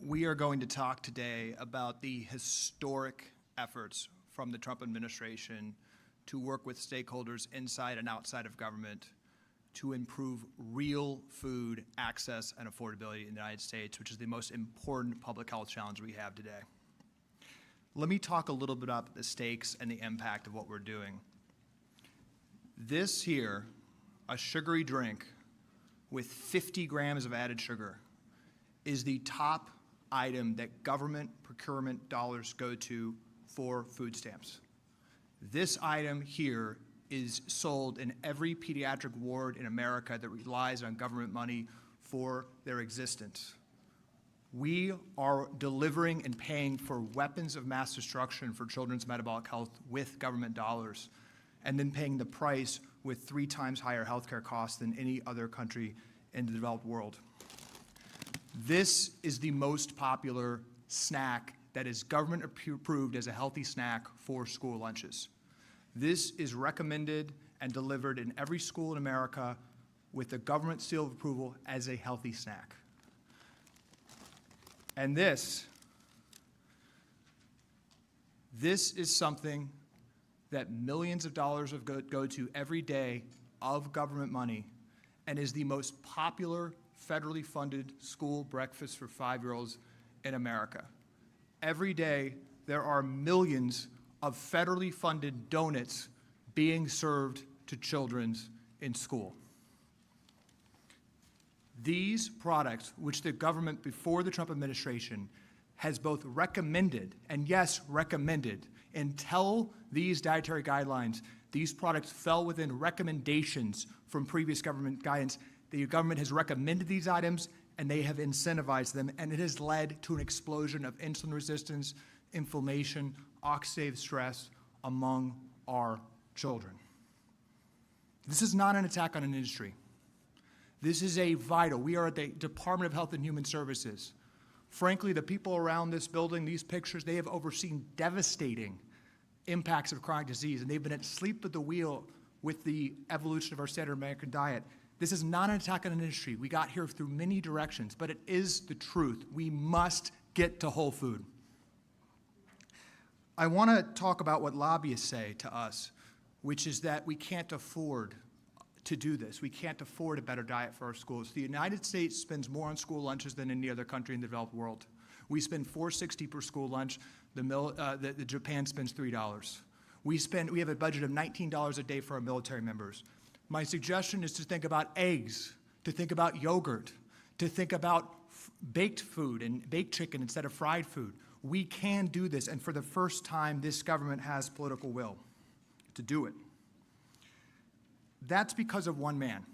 We are going to talk today about the historic efforts from the Trump administration to work with stakeholders inside and outside of government to improve real food access and affordability in the United States, which is the most important public health challenge we have today. Let me talk a little bit about the stakes and the impact of what we're doing. This here, a sugary drink with 50 grams of added sugar, is the top item that government procurement dollars go to for food stamps. This item here is sold in every pediatric ward in America that relies on government money for their existence. We are delivering and paying for weapons of mass destruction for children's metabolic health with government dollars, and then paying the price with 3 times higher healthcare costs than any other country in the developed world. This is the most popular snack that is government approved as a healthy snack for school lunches. This is recommended and delivered in every school in America with the government seal of approval as a healthy snack. And this is something that millions of dollars go to every day of government money and is the most popular federally funded school breakfast for 5-year-olds in America. Every day, there are millions of federally funded donuts being served to children in school. These products, which the government before the Trump administration has both recommended, and yes, recommended, until these dietary guidelines, these products fell within recommendations from previous government guidance. The government has recommended these items, and they have incentivized them, and it has led to an explosion of insulin resistance, inflammation, oxidative stress among our children. This is not an attack on an industry. This is a vital. We are at the Department of Health and Human Services. Frankly, the people around this building, these pictures, they have overseen devastating impacts of chronic disease, and they've been asleep at the wheel with the evolution of our standard American diet. This is not an attack on an industry. We got here through many directions, but it is the truth. We must get to whole food. I want to talk about what lobbyists say to us, which is that we can't afford to do this. We can't afford a better diet for our schools. The United States spends more on school lunches than any other country in the developed world. We spend $4.60 per school lunch. The Japan spends $3. We have a budget of $19 a day for our military members. My suggestion is to think about eggs, to think about yogurt, to think about baked food and baked chicken instead of fried food. We can do this, and for the first time, this government has political will to do it. That's because of one man.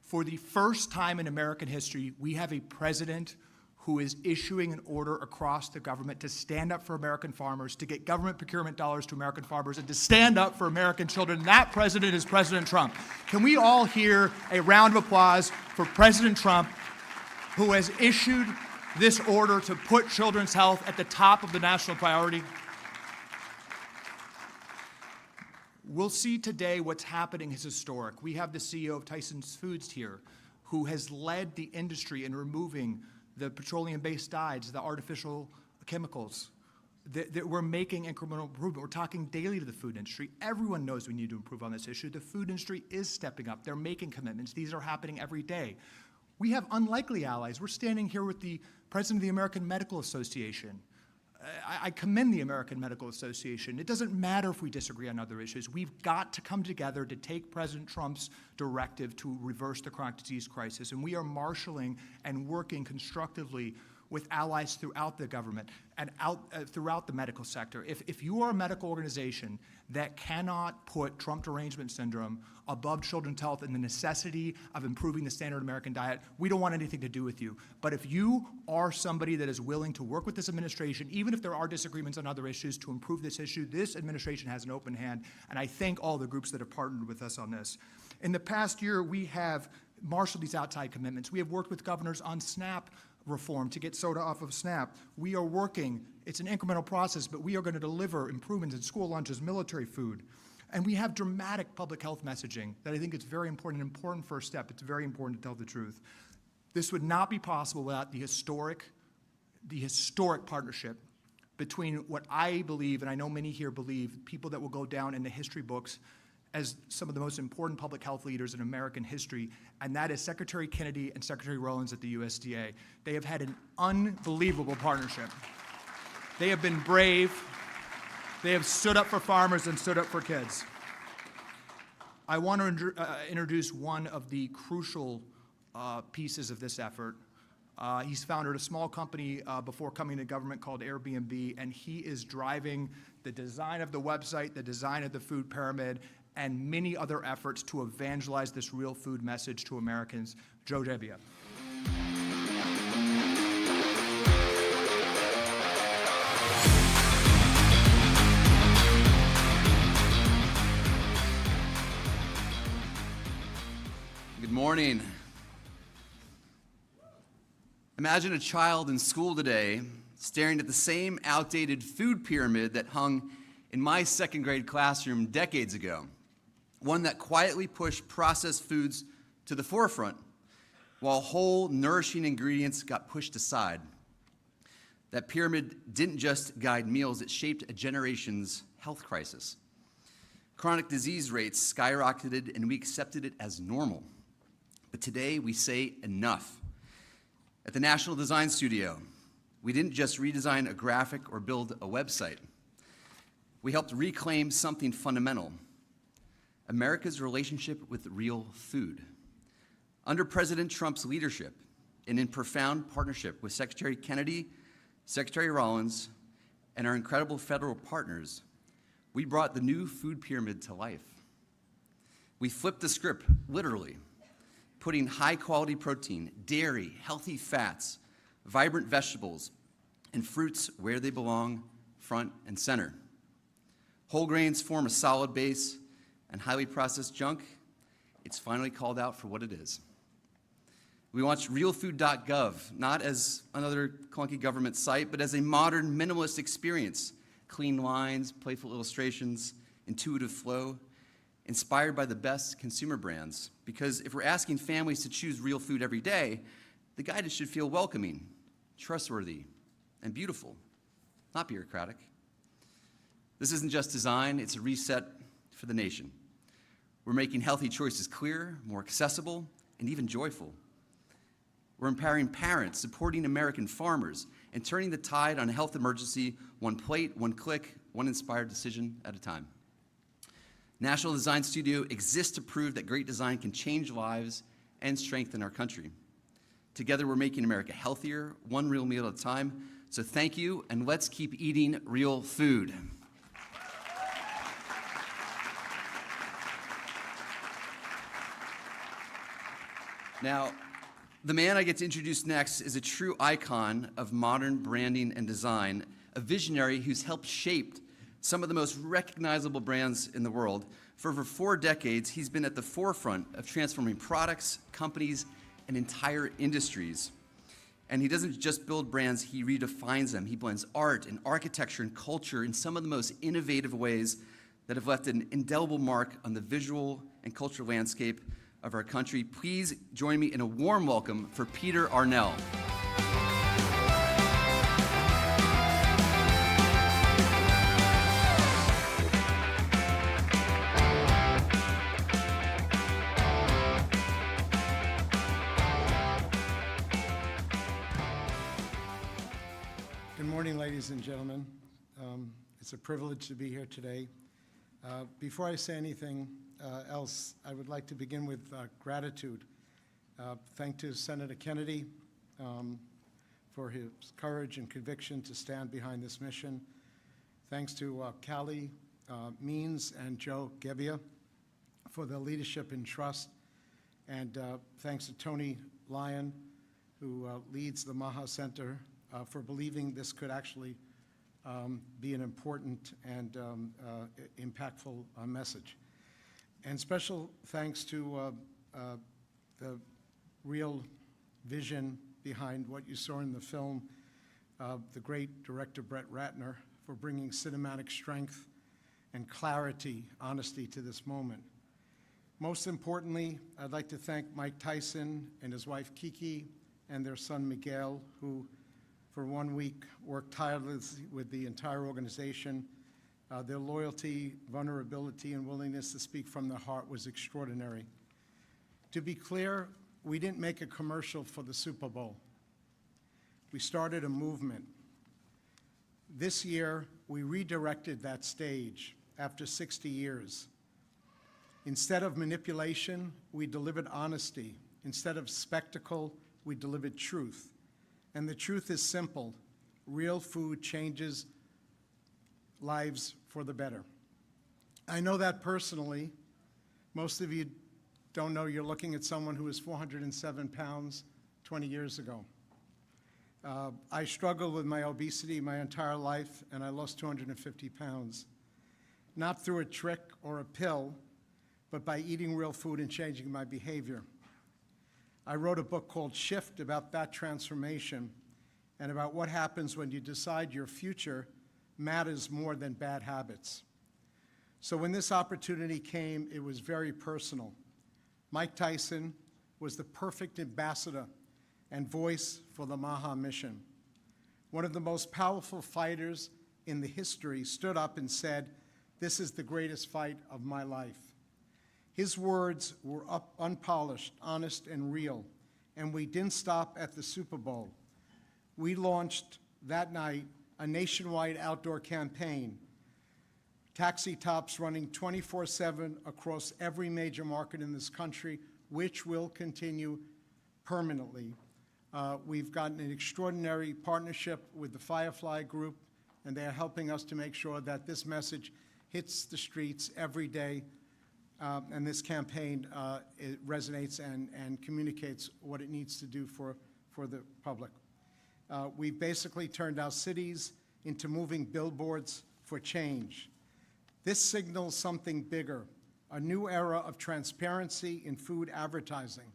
For the first time in American history, we have a president who is issuing an order across the government to stand up for American farmers, to get government procurement dollars to American farmers, and to stand up for American children. That president is President Trump. Can we all hear a round of applause for President Trump, who has issued this order to put children's health at the top of the national priority? We'll see today what's happening is historic. We have the CEO of Tyson Foods here, who has led the industry in removing the petroleum-based dyes, the artificial chemicals. That we're making incremental improvement. We're talking daily to the food industry. Everyone knows we need to improve on this issue. The food industry is stepping up. They're making commitments. These are happening every day. We have unlikely allies. We're standing here with the president of the American Medical Association. I commend the American Medical Association. It doesn't matter if we disagree on other issues. We've got to come together to take President Trump's directive to reverse the chronic disease crisis, and we are marshaling and working constructively with allies throughout the government and throughout the medical sector. If you are a medical organization that cannot put Trump derangement syndrome above children's health and the necessity of improving the standard American diet, we don't want anything to do with you. But if you are somebody that is willing to work with this administration, even if there are disagreements on other issues, to improve this issue, this administration has an open hand, and I thank all the groups that have partnered with us on this. In the past year, we have marshaled these outside commitments. We have worked with governors on SNAP reform to get soda off of SNAP. We are working, it's an incremental process, but we are going to deliver improvements in school lunches, military food. And we have dramatic public health messaging that I think is very important, an important first step. It's very important to tell the truth. This would not be possible without the historic the historic partnership between what I believe, and I know many here believe, people that will go down in the history books as some of the most important public health leaders in American history, and that is Secretary Kennedy and Secretary Rollins at the USDA. They have had an unbelievable partnership. They have been brave. They have stood up for farmers and stood up for kids. I want to introduce one of the crucial pieces of this effort. He's founded a small company before coming to government called Airbnb, and he is driving the design of the website, the design of the food pyramid, and many other efforts to evangelize this real food message to Americans. Joe Gebbia. Good morning. Imagine a child in school today staring at the same outdated food pyramid that hung in my second grade classroom decades ago, one that quietly pushed processed foods to the forefront while whole, nourishing ingredients got pushed aside. That pyramid didn't just guide meals, it shaped a generation's health crisis. Chronic disease rates skyrocketed and we accepted it as normal. But today we say enough. At the National Design Studio, we didn't just redesign a graphic or build a website. We helped reclaim something fundamental: America's relationship with real food. Under President Trump's leadership, and in profound partnership with Secretary Kennedy, Secretary Rollins, and our incredible federal partners, we brought the new food pyramid to life. We flipped the script, literally, putting high-quality protein, dairy, healthy fats, vibrant vegetables, and fruits where they belong, front and center. Whole grains form a solid base, and highly processed junk, it's finally called out for what it is. We launched realfood.gov, not as another clunky government site, but as a modern, minimalist experience. Clean lines, playful illustrations, intuitive flow, inspired by the best consumer brands. Because if we're asking families to choose real food every day, the guidance should feel welcoming, trustworthy, and beautiful, not bureaucratic. This isn't just design, it's a reset for the nation. We're making healthy choices clear, more accessible, and even joyful. We're empowering parents, supporting American farmers, and turning the tide on a health emergency, one plate, one click, one inspired decision at a time. National Design Studio exists to prove that great design can change lives and strengthen our country. Together, we're making America healthier, one real meal at a time. So thank you, and let's keep eating real food. Now, the man I get to introduce next is a true icon of modern branding and design, a visionary who's helped shape some of the most recognizable brands in the world. For over 4 decades, he's been at the forefront of transforming products, companies, and entire industries. And he doesn't just build brands, he redefines them. He blends art and architecture and culture in some of the most innovative ways that have left an indelible mark on the visual and cultural landscape of our country. Please join me in a warm welcome for Peter Arnell. Good morning, ladies and gentlemen. It's a privilege to be here today. Before I say anything else, I would like to begin with gratitude. Thank to Senator Kennedy for his courage and conviction to stand behind this mission. Thanks to Callie Means and Joe Gebbia for their leadership and trust. And thanks to Tony Lyon, who leads the Maha Center, for believing this could actually be an important and impactful message. And special thanks to the real vision behind what you saw in the film, the great director Brett Ratner, for bringing cinematic strength and clarity, honesty to this moment. Most importantly, I'd like to thank Mike Tyson and his wife Kiki and their son Miguel, who for 1 week, worked tirelessly with the entire organization. Their loyalty, vulnerability, and willingness to speak from their heart was extraordinary. To be clear, we didn't make a commercial for the Super Bowl. We started a movement. This year, we redirected that stage after 60 years. Instead of manipulation, we delivered honesty. Instead of spectacle, we delivered truth. And the truth is simple. Real food changes lives for the better. I know that personally. Most of you don't know you're looking at someone who was 407 pounds 20 years ago. I struggled with my obesity my entire life, and I lost 250 pounds. Not through a trick or a pill, but by eating real food and changing my behavior. I wrote a book called Shift about that transformation and about what happens when you decide your future matters more than bad habits. So when this opportunity came, it was very personal. Mike Tyson was the perfect ambassador and voice for the MAHA mission. One of the most powerful fighters in the history stood up and said, "This is the greatest fight of my life." His words were unpolished, honest, and real, and we didn't stop at the Super Bowl. We launched that night a nationwide outdoor campaign, taxi tops running 24/7 across every major market in this country, which will continue permanently. We've gotten an extraordinary partnership with the Firefly Group, and they are helping us to make sure that this message hits the streets every day, and this campaign it resonates and communicates what it needs to do for the public. We've basically turned our cities into moving billboards for change. This signals something bigger, a new era of transparency in food advertising.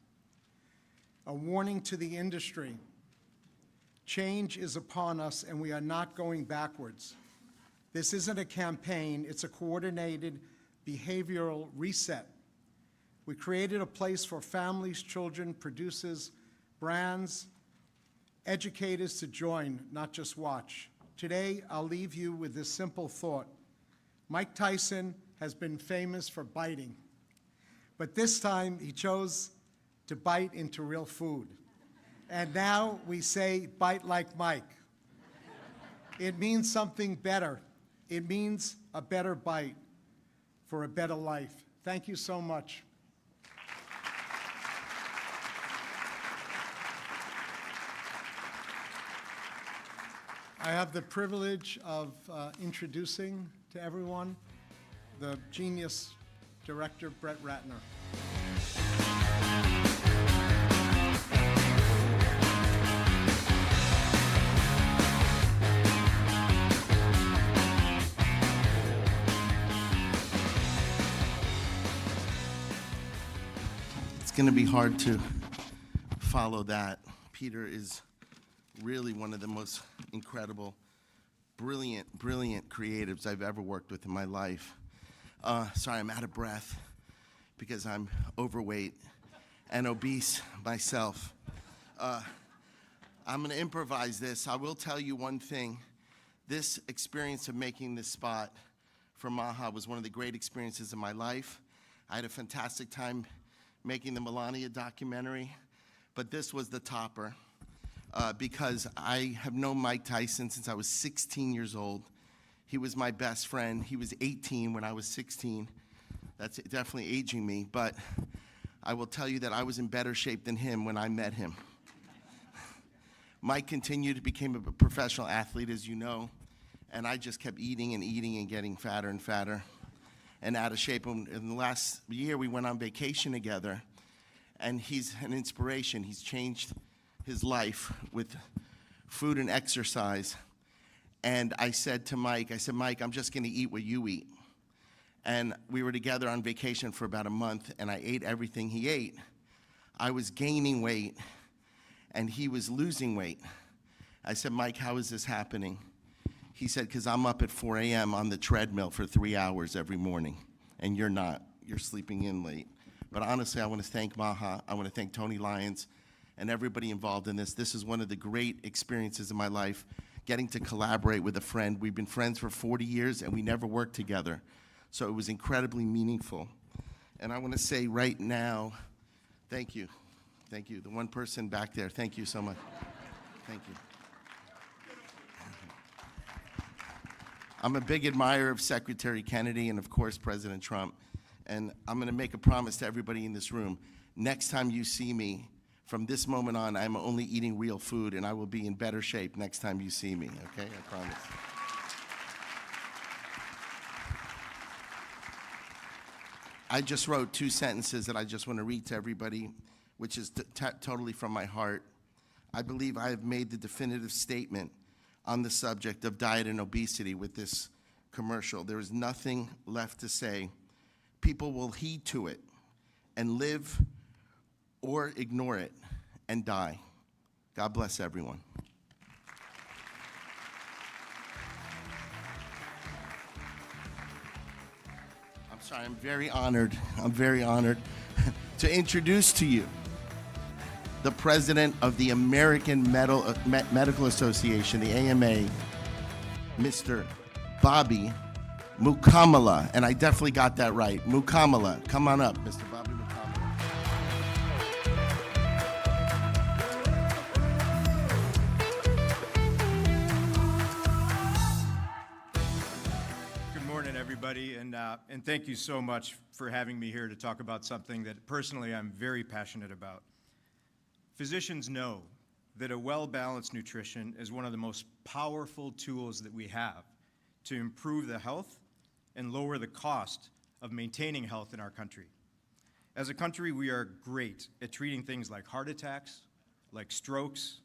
A warning to the industry. Change is upon us, and we are not going backwards. This isn't a campaign, it's a coordinated behavioral reset. We created a place for families, children, producers, brands, educators to join, not just watch. Today, I'll leave you with this simple thought. Mike Tyson has been famous for biting, but this time he chose to bite into real food. And now we say, bite like Mike. It means something better. It means a better bite for a better life. Thank you so much. I have the privilege of introducing to everyone the genius director, Brett Ratner. It's going to be hard to follow that. Peter is really one of the most incredible, brilliant creatives I've ever worked with in my life. Sorry, I'm out of breath because I'm overweight and obese myself. I'm going to improvise this. I will tell you one thing. This experience of making this spot for MAHA was one of the great experiences of my life. I had a fantastic time making the Melania documentary, but this was the topper. Because I have known Mike Tyson since I was 16 years old. He was my best friend. He was 18 when I was 16. That's definitely aging me, but I will tell you that I was in better shape than him when I met him. Mike continued to become a professional athlete, as you know, and I just kept eating and getting fatter and fatter and out of shape. And in the last year, we went on vacation together, and he's an inspiration. He's changed his life with food and exercise. And I said to Mike, Mike, I'm just going to eat what you eat. And we were together on vacation for about a month, and I ate everything he ate. I was gaining weight, and he was losing weight. I said, Mike, how is this happening? He said, because I'm up at 4 a.m. on the treadmill for 3 hours every morning, and you're not. You're sleeping in late. But honestly, I want to thank MAHA. I want to thank Tony Lyons and everybody involved in this. This is one of the great experiences in my life, getting to collaborate with a friend. We've been friends for 40 years, and we never worked together. So it was incredibly meaningful. And I want to say right now, thank you. Thank you. The one person back there, thank you so much. Thank you. I'm a big admirer of Secretary Kennedy and, of course, President Trump. And I'm going to make a promise to everybody in this room. Next time you see me, from this moment on, I'm only eating real food, and I will be in better shape next time you see me, okay? I promise. I just wrote 2 sentences that I just want to read to everybody, which is totally from my heart. I believe I have made the definitive statement on the subject of diet and obesity with this commercial. There is nothing left to say. People will heed to it and live or ignore it and die. God bless everyone. I'm sorry, I'm very honored to introduce to you the president of the American Medical Association, the AMA, Mr. Bobby Mukamala, and I definitely got that right. Mukamala, come on up, Mr. Bobby Mukamala. Good morning, everybody, and thank you so much for having me here to talk about something that personally I'm very passionate about. Physicians know that a well-balanced nutrition is one of the most powerful tools that we have to improve the health and lower the cost of maintaining health in our country. As a country, we are great at treating things like heart attacks, like strokes,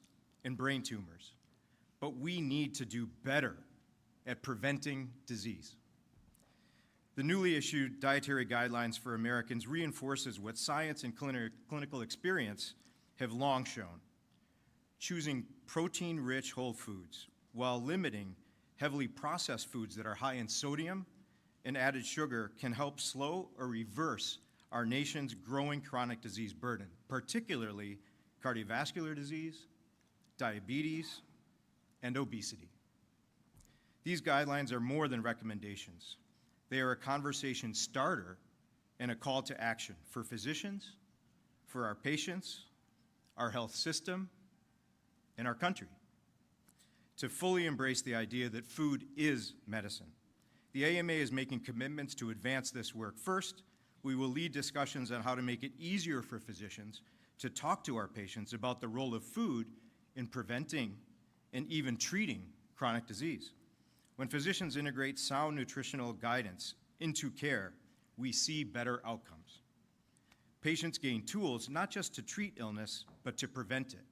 and brain tumors. But we need to do better at preventing disease. The newly issued dietary guidelines for Americans reinforces what science and clinical experience have long shown. Choosing protein-rich whole foods while limiting heavily processed foods that are high in sodium and added sugar can help slow or reverse our nation's growing chronic disease burden, particularly cardiovascular disease, diabetes, and obesity. These guidelines are more than recommendations. They are a conversation starter and a call to action for physicians, for our patients, our health system, and our country, to fully embrace the idea that food is medicine. The AMA is making commitments to advance this work. First, we will lead discussions on how to make it easier for physicians to talk to our patients about the role of food in preventing and even treating chronic disease. When physicians integrate sound nutritional guidance into care, we see better outcomes. Patients gain tools not just to treat illness, but to prevent it.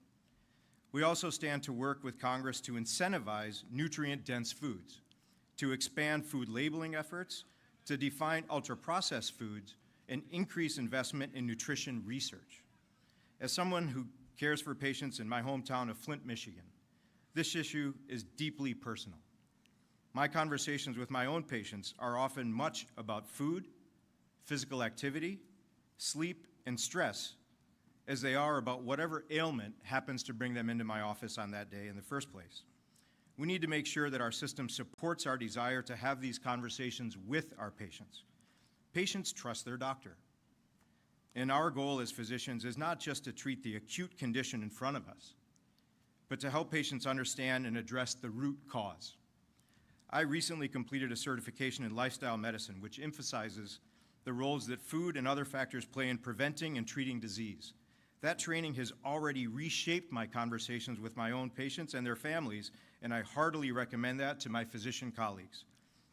We also stand to work with Congress to incentivize nutrient-dense foods, to expand food labeling efforts, to define ultra-processed foods, and increase investment in nutrition research. As someone who cares for patients in my hometown of Flint, Michigan, this issue is deeply personal. My conversations with my own patients are often much about food, physical activity, sleep, and stress, as they are about whatever ailment happens to bring them into my office on that day in the first place. We need to make sure that our system supports our desire to have these conversations with our patients. Patients trust their doctor. And our goal as physicians is not just to treat the acute condition in front of us, but to help patients understand and address the root cause. I recently completed a certification in lifestyle medicine, which emphasizes the roles that food and other factors play in preventing and treating disease. That training has already reshaped my conversations with my own patients and their families, and I heartily recommend that to my physician colleagues.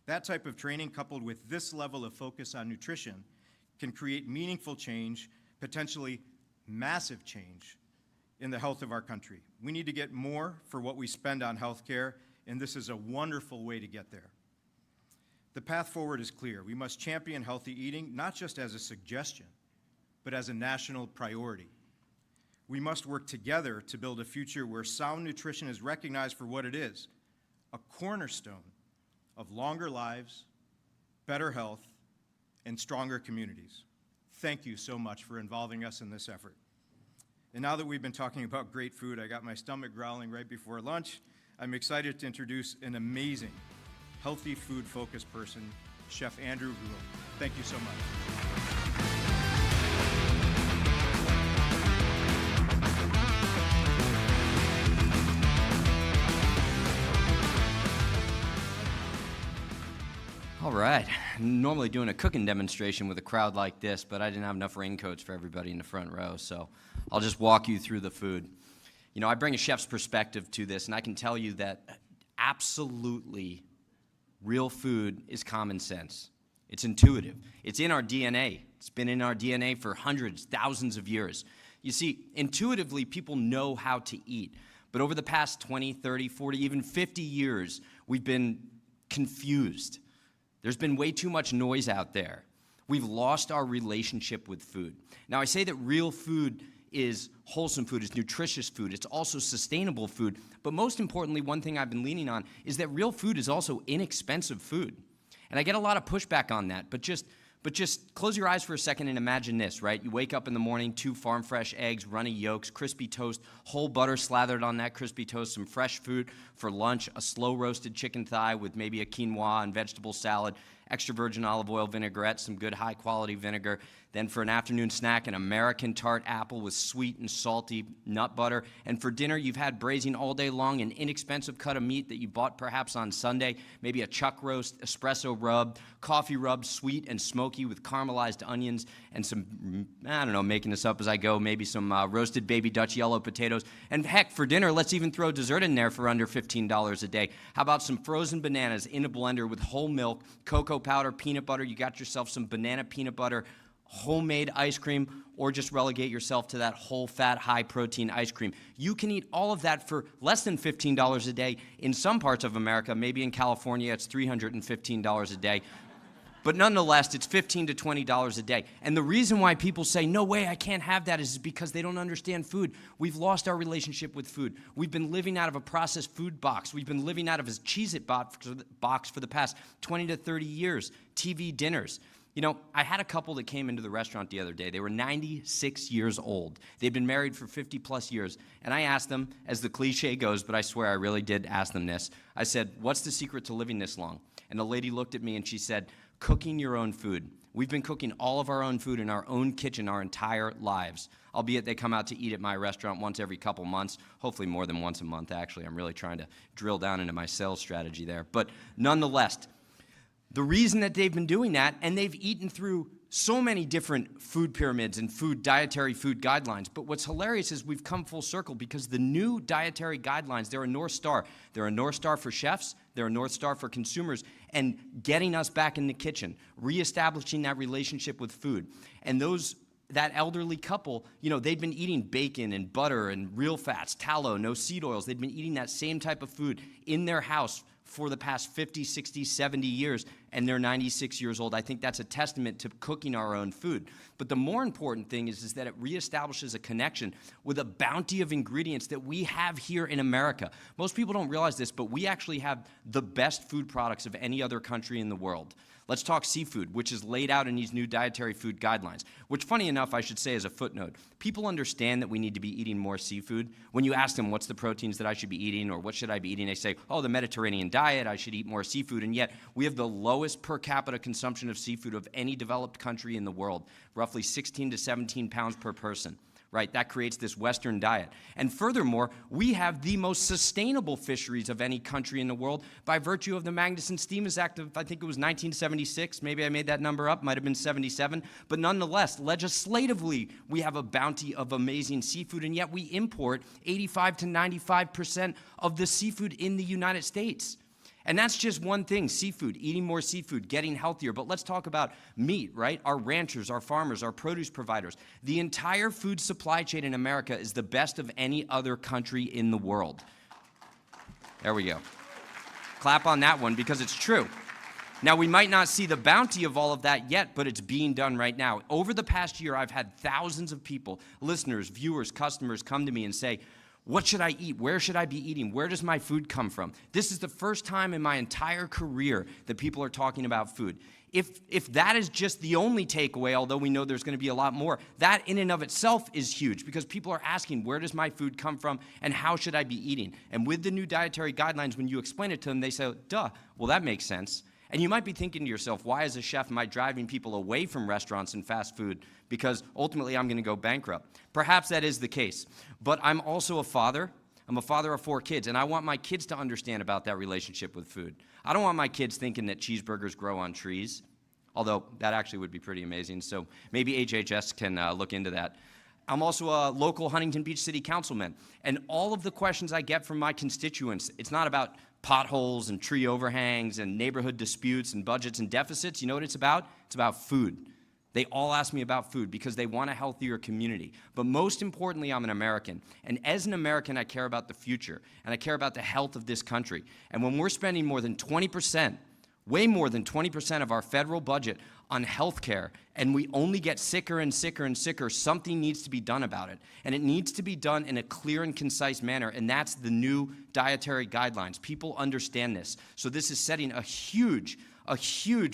That type of training, coupled with this level of focus on nutrition, can create meaningful change, potentially massive change, in the health of our country. We need to get more for what we spend on health care, and this is a wonderful way to get there. The path forward is clear. We must champion healthy eating, not just as a suggestion, but as a national priority. We must work together to build a future where sound nutrition is recognized for what it is, a cornerstone of longer lives, better health, and stronger communities. Thank you so much for involving us in this effort. And now that we've been talking about great food, I got my stomach growling right before lunch. I'm excited to introduce an amazing, healthy food-focused person, Chef Andrew Gould. Thank you so much. All right, normally doing a cooking demonstration with a crowd like this, but I didn't have enough raincoats for everybody in the front row, so I'll just walk you through the food. You know, I bring a chef's perspective to this, and I can tell you that absolutely real food is common sense. It's intuitive. It's in our DNA. It's been in our DNA for hundreds, thousands of years. You see, intuitively, people know how to eat, but over the past 20, 30, 40, even 50 years, we've been confused. There's been way too much noise out there. We've lost our relationship with food. Now, I say that real food is wholesome food, is nutritious food, it's also sustainable food, but most importantly, one thing I've been leaning on is that real food is also inexpensive food. And I get a lot of pushback on that, but just close your eyes for a second and imagine this, right? You wake up in the morning, 2 farm-fresh eggs, runny yolks, crispy toast, whole butter slathered on that crispy toast, some fresh fruit for lunch, a slow-roasted chicken thigh with maybe a quinoa and vegetable salad, extra virgin olive oil vinaigrette, some good high-quality vinegar. Then for an afternoon snack, an American tart apple with sweet and salty nut butter. And for dinner, you've had braising all day long, an inexpensive cut of meat that you bought perhaps on Sunday, maybe a chuck roast, espresso rub, coffee rub, sweet and smoky with caramelized onions and some, I don't know, making this up as I go, maybe some roasted baby Dutch yellow potatoes. And heck, for dinner, let's even throw dessert in there for under $15 a day. How about some frozen bananas in a blender with whole milk, cocoa powder, peanut butter? You got yourself some banana peanut butter, homemade ice cream, or just relegate yourself to that whole fat, high protein ice cream. You can eat all of that for less than $15 a day. In some parts of America, maybe in California, it's $315 a day. But nonetheless, it's $15 to $20 a day. And the reason why people say, no way, I can't have that, is because they don't understand food. We've lost our relationship with food. We've been living out of a processed food box. We've been living out of a Cheez-It box for the past 20 to 30 years, TV dinners. You know, I had a couple that came into the restaurant the other day. They were 96 years old. They'd been married for 50 plus years. And I asked them, as the cliche goes, but I swear I really did ask them this. I said, what's the secret to living this long? And the lady looked at me and she said, cooking your own food. We've been cooking all of our own food in our own kitchen our entire lives. Albeit they come out to eat at my restaurant once every couple months, hopefully more than once a month, actually. I'm really trying to drill down into my sales strategy there. But nonetheless, the reason that they've been doing that, and they've eaten through so many different food pyramids and dietary food guidelines. But what's hilarious is we've come full circle because the new dietary guidelines, they're a North Star. They're a North Star for chefs, they're a North Star for consumers, and getting us back in the kitchen, reestablishing that relationship with food. And that elderly couple, you know, they'd been eating bacon and butter and real fats, tallow, no seed oils. They'd been eating that same type of food in their house for the past 50, 60, 70 years, and they're 96 years old. I think that's a testament to cooking our own food. But the more important thing is that it reestablishes a connection with a bounty of ingredients that we have here in America. Most people don't realize this, but we actually have the best food products of any other country in the world. Let's talk seafood, which is laid out in these new dietary food guidelines, which, funny enough, I should say as a footnote, people understand that we need to be eating more seafood. When you ask them what's the proteins that I should be eating or what should I be eating, they say, oh, the Mediterranean diet, I should eat more seafood. And yet we have the lowest per capita consumption of seafood of any developed country in the world, roughly 16 to 17 pounds per person. Right, that creates this Western diet. And furthermore, we have the most sustainable fisheries of any country in the world by virtue of the Magnuson-Stevens Act of, I think it was 1976, maybe I made that number up, might have been 77, but nonetheless, legislatively, we have a bounty of amazing seafood, and yet we import 85 to 95% of the seafood in the United States. And that's just one thing, seafood, eating more seafood, getting healthier. But let's talk about meat, right? Our ranchers, our farmers, our produce providers. The entire food supply chain in America is the best of any other country in the world. There we go. Clap on that one because it's true. Now, we might not see the bounty of all of that yet, but it's being done right now. Over the past year, I've had thousands of people, listeners, viewers, customers come to me and say, What should I eat? Where should I be eating? Where does my food come from? This is the first time in my entire career that people are talking about food. If that is just the only takeaway, although we know there's going to be a lot more, that in and of itself is huge because people are asking, where does my food come from and how should I be eating? And with the new dietary guidelines, when you explain it to them, they say, duh, well, that makes sense. And you might be thinking to yourself, why as a chef am I driving people away from restaurants and fast food? Because ultimately I'm going to go bankrupt. Perhaps that is the case. But I'm also a father. I'm a father of 4 kids, and I want my kids to understand about that relationship with food. I don't want my kids thinking that cheeseburgers grow on trees, although that actually would be pretty amazing. So maybe HHS can look into that. I'm also a local Huntington Beach City Councilman, and all of the questions I get from my constituents, it's not about potholes and tree overhangs and neighborhood disputes and budgets and deficits. You know what it's about? It's about food. They all ask me about food because they want a healthier community. But most importantly, I'm an American. And as an American, I care about the future, and I care about the health of this country. And when we're spending more than 20%, way more than 20% of our federal budget on health care, and we only get sicker and sicker and sicker, something needs to be done about it. And it needs to be done in a clear and concise manner, and that's the new dietary guidelines. People understand this. So this is setting a huge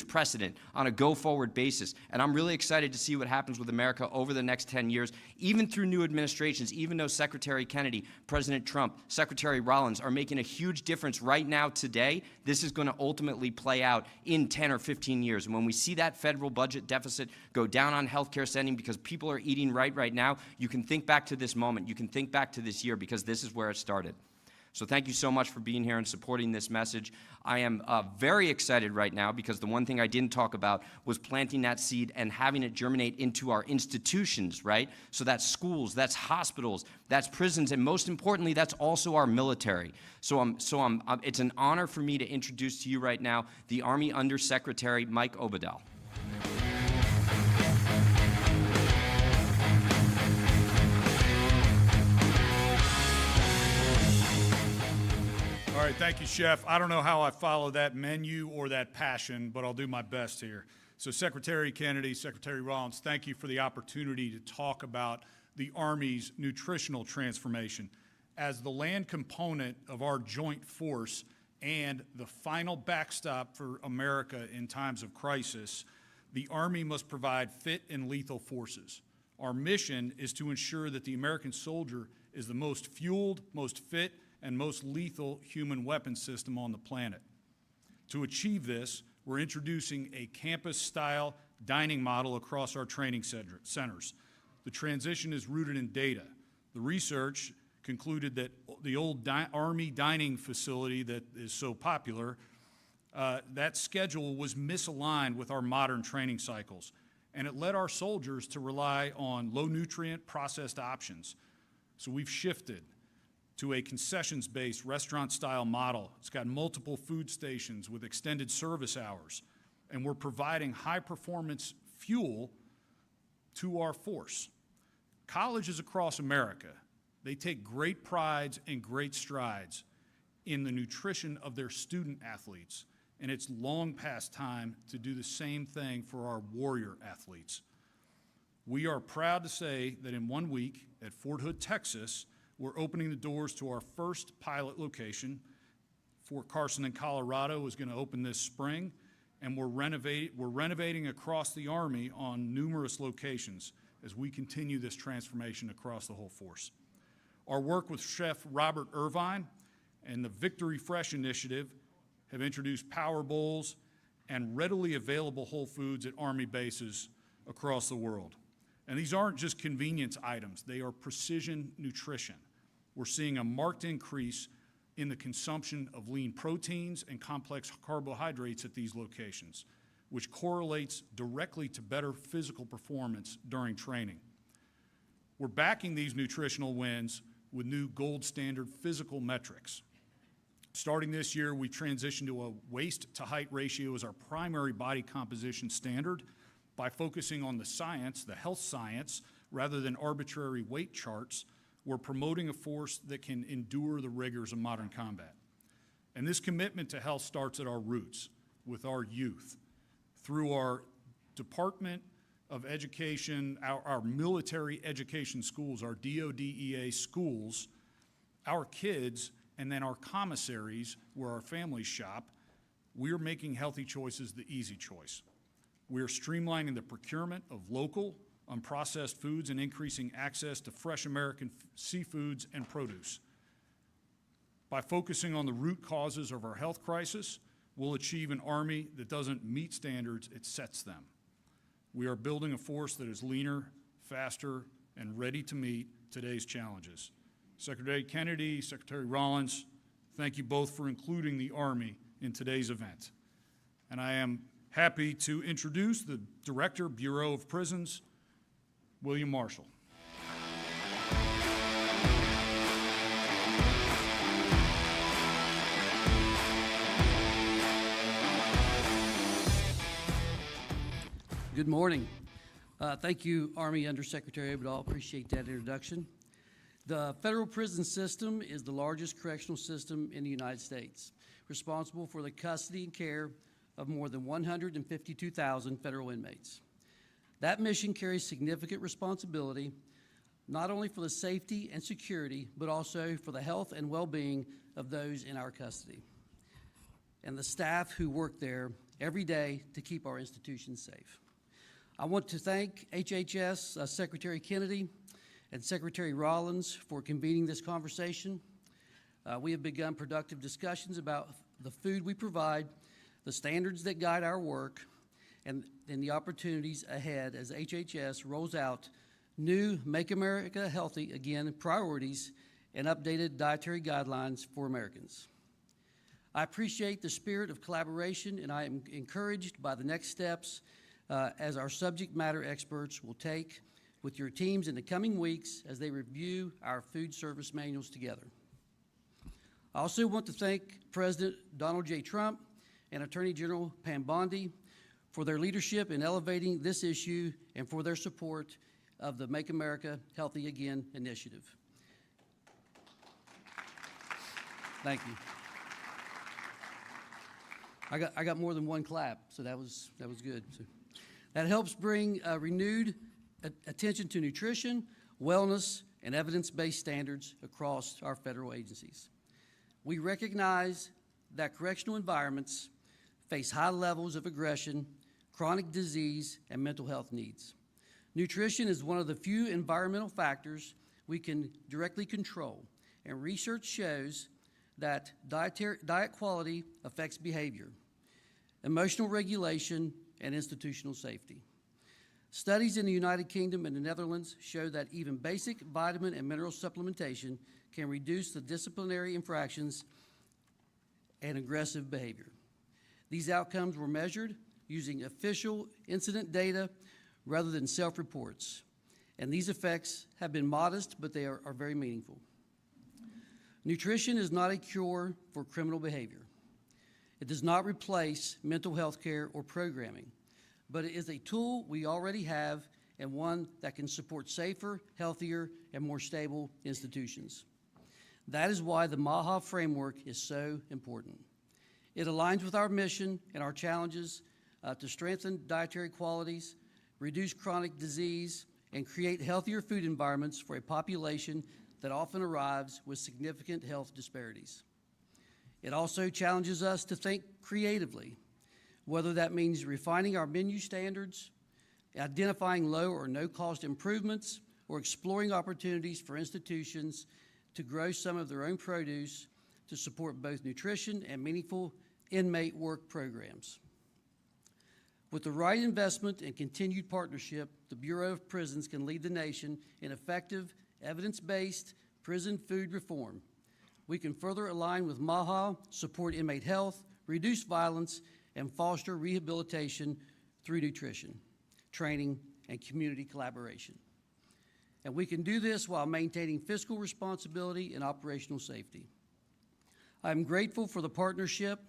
precedent on a go-forward basis. And I'm really excited to see what happens with America over the next 10 years, even through new administrations, even though Secretary Kennedy, President Trump, Secretary Rollins are making a huge difference right now today. This is going to ultimately play out in 10 or 15 years. And when we see that federal budget deficit go down on healthcare spending because people are eating right now, you can think back to this moment. You can think back to this year because this is where it started. So thank you so much for being here and supporting this message. I am very excited right now because the one thing I didn't talk about was planting that seed and having it germinate into our institutions, right? So that's schools, that's hospitals, that's prisons, and most importantly, that's also our military. So it's an honor for me to introduce to you right now the Army Undersecretary Mike Obadal. All right, thank you, Chef. I don't know how I follow that menu or that passion, but I'll do my best here. So Secretary Kennedy, Secretary Rollins, thank you for the opportunity to talk about the Army's nutritional transformation. As the land component of our joint force and the final backstop for America in times of crisis, the Army must provide fit and lethal forces. Our mission is to ensure that the American soldier is the most fueled, most fit, and most lethal human weapon system on the planet. To achieve this, we're introducing a campus-style dining model across our training centers. The transition is rooted in data. The research concluded that the old Army dining facility that is so popular, that schedule was misaligned with our modern training cycles, and it led our soldiers to rely on low-nutrient processed options. So we've shifted to a concessions-based restaurant-style model. It's got multiple food stations with extended service hours, and we're providing high-performance fuel to our force. Colleges across America, they take great prides and great strides in the nutrition of their student athletes, and it's long past time to do the same thing for our warrior athletes. We are proud to say that in 1 week at Fort Hood, Texas, we're opening the doors to our first pilot location. Fort Carson in Colorado is going to open this spring, and we're renovating across the Army on numerous locations as we continue this transformation across the whole force. Our work with Chef Robert Irvine and the Victory Fresh initiative have introduced power bowls and readily available whole foods at Army bases across the world. And these aren't just convenience items, they are precision nutrition. We're seeing a marked increase in the consumption of lean proteins and complex carbohydrates at these locations, which correlates directly to better physical performance during training. We're backing these nutritional wins with new gold standard physical metrics. Starting this year, we transitioned to a waist to height ratio as our primary body composition standard. By focusing on the science, the health science, rather than arbitrary weight charts, we're promoting a force that can endure the rigors of modern combat. And this commitment to health starts at our roots, with our youth. Through our Department of Education, our military education schools, our DODEA schools, our kids, and then our commissaries where our families shop, we're making healthy choices the easy choice. We're streamlining the procurement of local, unprocessed foods and increasing access to fresh American seafoods and produce. By focusing on the root causes of our health crisis, we'll achieve an Army that doesn't meet standards, it sets them. We are building a force that is leaner, faster, and ready to meet today's challenges. Secretary Kennedy, Secretary Rollins, thank you both for including the Army in today's event. And I am happy to introduce the Director, Bureau of Prisons, William Marshall. Good morning. Thank you, Army Undersecretary Abdal. Appreciate that introduction. The federal prison system is the largest correctional system in the United States, responsible for the custody and care of more than 152,000 federal inmates. That mission carries significant responsibility, not only for the safety and security, but also for the health and well-being of those in our custody and the staff who work there every day to keep our institutions safe. I want to thank HHS Secretary Kennedy and Secretary Rollins for convening this conversation. We have begun productive discussions about the food we provide, the standards that guide our work, and the opportunities ahead as HHS rolls out new Make America Healthy Again priorities and updated dietary guidelines for Americans. I appreciate the spirit of collaboration, and I am encouraged by the next steps as our subject matter experts will take with your teams in the coming weeks as they review our food service manuals together. I also want to thank President Donald J. Trump and Attorney General Pam Bondi for their leadership in elevating this issue and for their support of the Make America Healthy Again initiative. Thank you. I got more than one clap, so that was good. So that helps bring renewed attention to nutrition, wellness, and evidence-based standards across our federal agencies. We recognize that correctional environments face high levels of aggression, chronic disease, and mental health needs. Nutrition is one of the few environmental factors we can directly control, and research shows that diet quality affects behavior, emotional regulation, and institutional safety. Studies in the United Kingdom and the Netherlands show that even basic vitamin and mineral supplementation can reduce the disciplinary infractions and aggressive behavior. These outcomes were measured using official incident data rather than self-reports, and these effects have been modest, but they are very meaningful. Nutrition is not a cure for criminal behavior. It does not replace mental health care or programming, but it is a tool we already have and one that can support safer, healthier, and more stable institutions. That is why the MAHA framework is so important. It aligns with our mission and our challenges to strengthen dietary qualities, reduce chronic disease, and create healthier food environments for a population that often arrives with significant health disparities. It also challenges us to think creatively, whether that means refining our menu standards, identifying low or no-cost improvements, or exploring opportunities for institutions to grow some of their own produce to support both nutrition and meaningful inmate work programs. With the right investment and continued partnership, the Bureau of Prisons can lead the nation in effective, evidence-based prison food reform. We can further align with MAHA, support inmate health, reduce violence, and foster rehabilitation through nutrition, training, and community collaboration. And we can do this while maintaining fiscal responsibility and operational safety. I'm grateful for the partnership,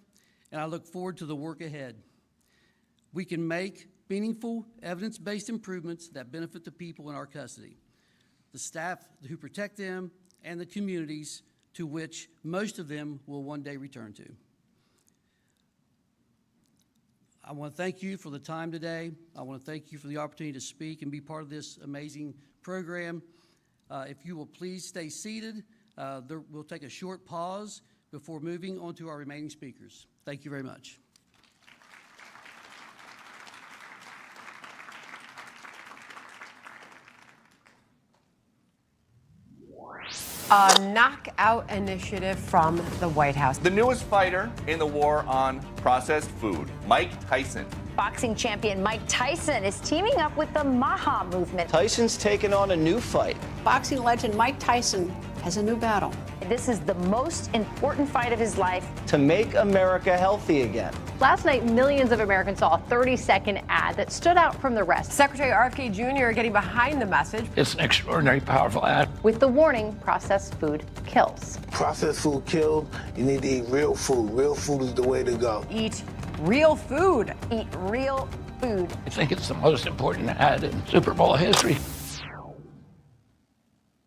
and I look forward to the work ahead. We can make meaningful, evidence-based improvements that benefit the people in our custody, the staff who protect them, and the communities to which most of them will one day return to. I want to thank you for the time today. I want to thank you for the opportunity to speak and be part of this amazing program. If you will please stay seated, We'll take a short pause before moving on to our remaining speakers. Thank you very much. A knockout initiative from the White House. The newest fighter in the war on processed food, Mike Tyson. Boxing champion Mike Tyson is teaming up with the Maha movement. Tyson's taking on a new fight. Boxing legend Mike Tyson has a new battle. This is the most important fight of his life. To make America healthy again. Last night, millions of Americans saw a 30-second ad that stood out from the rest. Secretary RFK Jr. getting behind the message. It's an extraordinary, powerful ad. With the warning, processed food kills. Processed food kills. You need to eat real food. Real food is the way to go. Eat real food. Eat real food. I think it's the most important ad in Super Bowl history.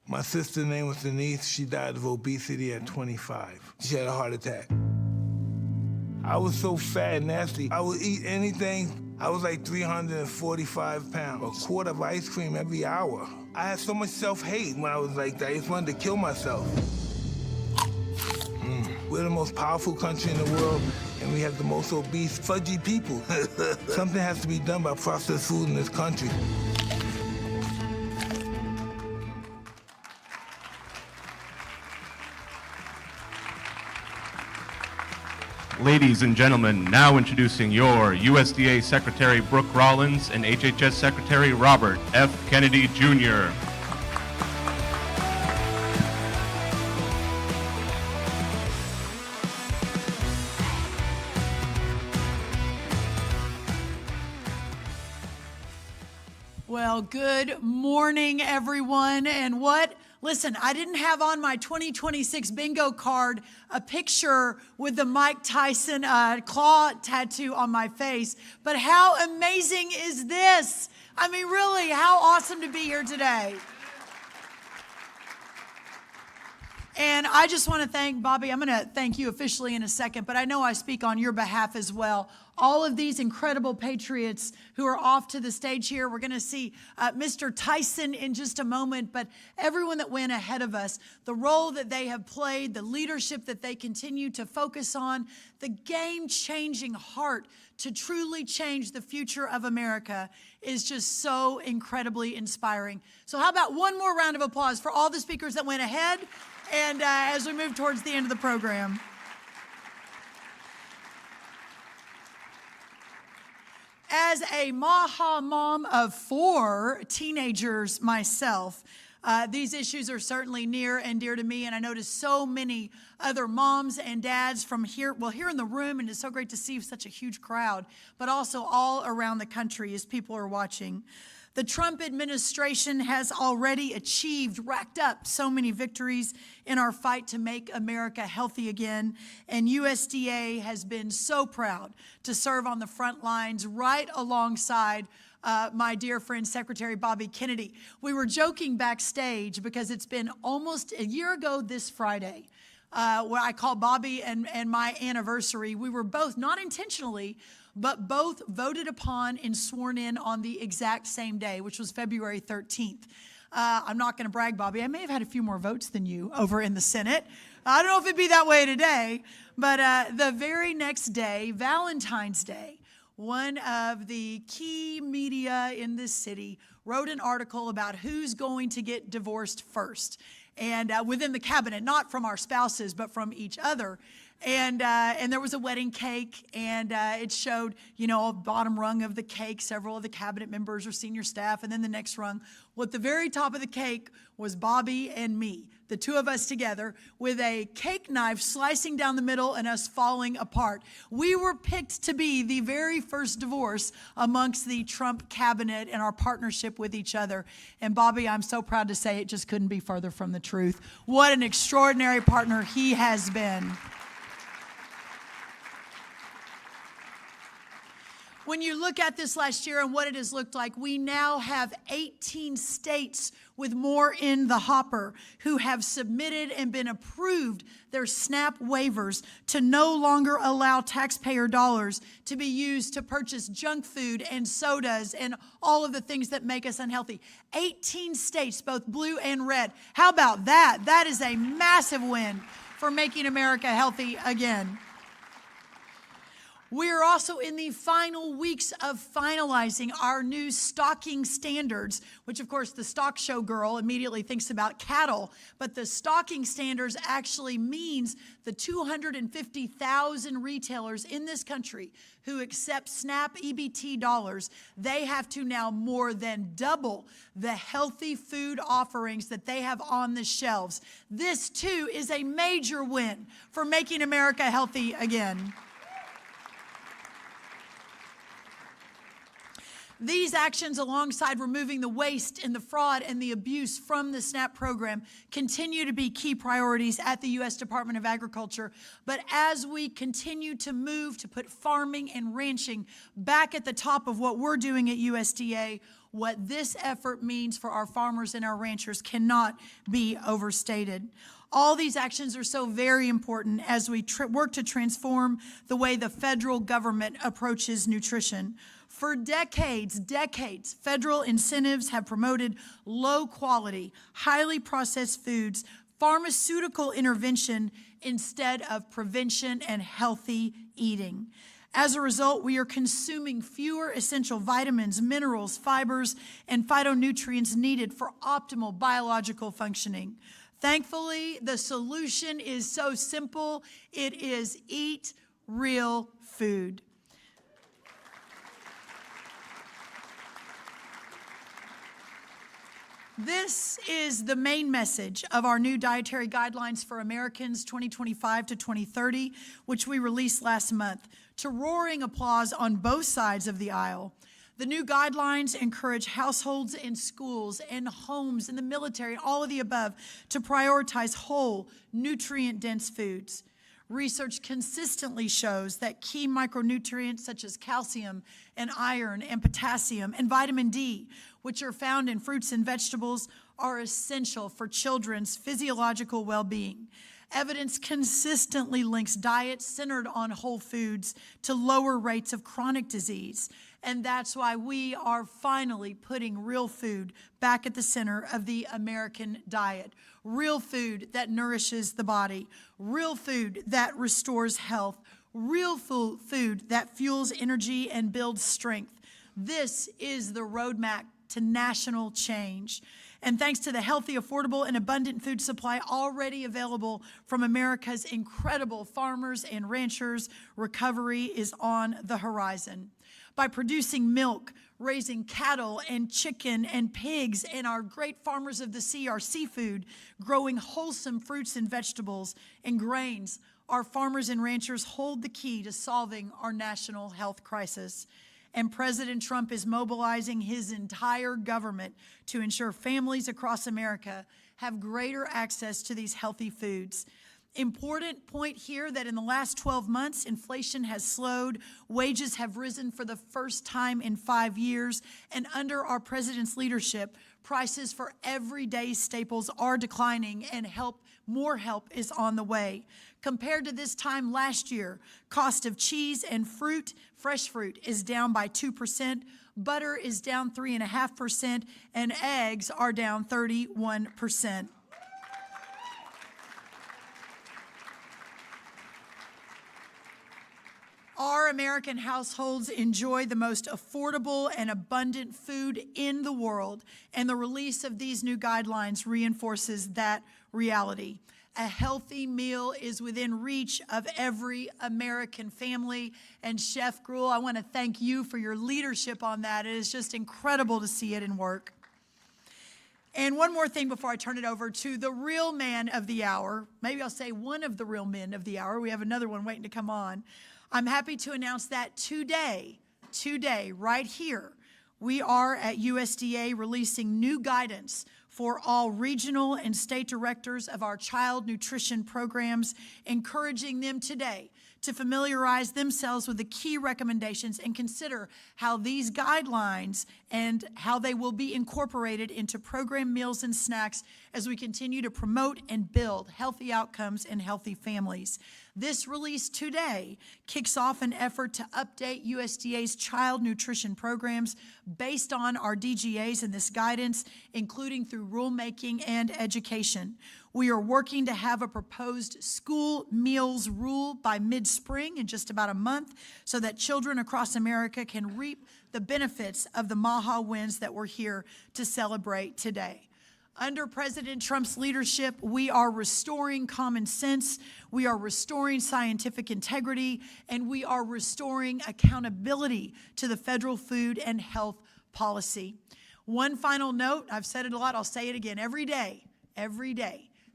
My sister's name was Denise. She died of obesity at 25. She had a heart attack. I was so fat and nasty. I would eat anything. I was like 345 pounds. A quart of ice cream every hour. I had so much self-hate when I was like that. I just wanted to kill myself. We're the most powerful country in the world, and we have the most obese, fudgy people. Something has to be done about processed food in this country. Ladies and gentlemen, now introducing your USDA Secretary Brooke Rollins and HHS Secretary Robert F. Kennedy, Jr. Well, good morning, everyone. And listen, I didn't have on my 2026 bingo card a picture with the Mike Tyson claw tattoo on my face, but how amazing is this? I mean, really, how awesome to be here today. And I just want to thank Bobby. I'm going to thank you officially in a second, but I know I speak on your behalf as well. All of these incredible patriots who are off to the stage here. We're going to see Mr. Tyson in just a moment, but everyone that went ahead of us, the role that they have played, the leadership that they continue to focus on, the game-changing heart to truly change the future of America is just so incredibly inspiring. So how about one more round of applause for all the speakers that went ahead and as we move towards the end of the program. As a Maha mom of 4 teenagers myself, these issues are certainly near and dear to me, and I notice so many other moms and dads from here in the room, and it's so great to see such a huge crowd, but also all around the country as people are watching. The Trump administration has already racked up so many victories in our fight to make America healthy again. And USDA has been so proud to serve on the front lines right alongside my dear friend, Secretary Bobby Kennedy. We were joking backstage because it's been almost a year ago this Friday where I called Bobby and my anniversary. We were both, not intentionally, but both voted upon and sworn in on the exact same day, which was February 13th. I'm not going to brag, Bobby. I may have had a few more votes than you over in the Senate. I don't know if it'd be that way today, but the very next day, Valentine's Day, one of the key media in this city wrote an article about who's going to get divorced first. And within the cabinet, not from our spouses, but from each other. And there was a wedding cake, and it showed, a bottom rung of the cake, several of the cabinet members or senior staff, and then the next rung. Well, at the very top of the cake was Bobby and me, the two of us together, with a cake knife slicing down the middle and us falling apart. We were picked to be the very first divorce amongst the Trump cabinet and our partnership with each other. And Bobby, I'm so proud to say it just couldn't be further from the truth. What an extraordinary partner he has been. When you look at this last year and what it has looked like, we now have 18 states with more in the hopper who have submitted and been approved their SNAP waivers to no longer allow taxpayer dollars to be used to purchase junk food and sodas and all of the things that make us unhealthy. 18 states, both blue and red. How about that? That is a massive win for making America healthy again. We are also in the final weeks of finalizing our new stocking standards, which of course the stock show girl immediately thinks about cattle, but the stocking standards actually means the 250,000 retailers in this country who accept SNAP EBT dollars, they have to now more than double the healthy food offerings that they have on the shelves. This too is a major win for making America healthy again. These actions, alongside removing the waste and the fraud and the abuse from the SNAP program, continue to be key priorities at the U.S. Department of Agriculture. But as we continue to move to put farming and ranching back at the top of what we're doing at USDA, what this effort means for our farmers and our ranchers cannot be overstated. All these actions are so very important as we work to transform the way the federal government approaches nutrition. For decades, federal incentives have promoted low-quality, highly processed foods, pharmaceutical intervention instead of prevention and healthy eating. As a result, we are consuming fewer essential vitamins, minerals, fibers, and phytonutrients needed for optimal biological functioning. Thankfully, the solution is so simple. It is eat real food. This is the main message of our new Dietary Guidelines for Americans 2025 to 2030, which we released last month, to roaring applause on both sides of the aisle. The new guidelines encourage households and schools and homes and the military and all of the above to prioritize whole, nutrient-dense foods. Research consistently shows that key micronutrients such as calcium and iron and potassium and vitamin D, which are found in fruits and vegetables, are essential for children's physiological well-being. Evidence consistently links diets centered on whole foods to lower rates of chronic disease. And that's why we are finally putting real food back at the center of the American diet. Real food that nourishes the body. Real food that restores health. Real food that fuels energy and builds strength. This is the roadmap to national change. And thanks to the healthy, affordable, and abundant food supply already available from America's incredible farmers and ranchers, recovery is on the horizon. By producing milk, raising cattle and chicken and pigs, and our great farmers of the sea, our seafood, growing wholesome fruits and vegetables and grains, our farmers and ranchers hold the key to solving our national health crisis. And President Trump is mobilizing his entire government to ensure families across America have greater access to these healthy foods. Important point here that in the last 12 months, inflation has slowed, wages have risen for the first time in 5 years, and under our president's leadership, prices for everyday staples are declining and more help is on the way. Compared to this time last year, cost of cheese and fruit, fresh fruit, is down by 2%, butter is down 3.5%, and eggs are down 31%. Our American households enjoy the most affordable and abundant food in the world, and the release of these new guidelines reinforces that reality. A healthy meal is within reach of every American family. And Chef Gruhl, I want to thank you for your leadership on that. It is just incredible to see it in work. And one more thing before I turn it over to the real man of the hour. Maybe I'll say one of the real men of the hour. We have another one waiting to come on. I'm happy to announce that today, right here, we are at USDA releasing new guidance for all regional and state directors of our child nutrition programs, encouraging them today to familiarize themselves with the key recommendations and consider how these guidelines and how they will be incorporated into program meals and snacks as we continue to promote and build healthy outcomes and healthy families. This release today kicks off an effort to update USDA's child nutrition programs based on our DGAs and this guidance, including through rulemaking and education. We are working to have a proposed school meals rule by mid-spring, in just about a month, so that children across America can reap the benefits of the MAHA wins that we're here to celebrate today. Under President Trump's leadership, we are restoring common sense, we are restoring scientific integrity, and we are restoring accountability to the federal food and health policy. One final note, I've said it a lot, I'll say it again, every day,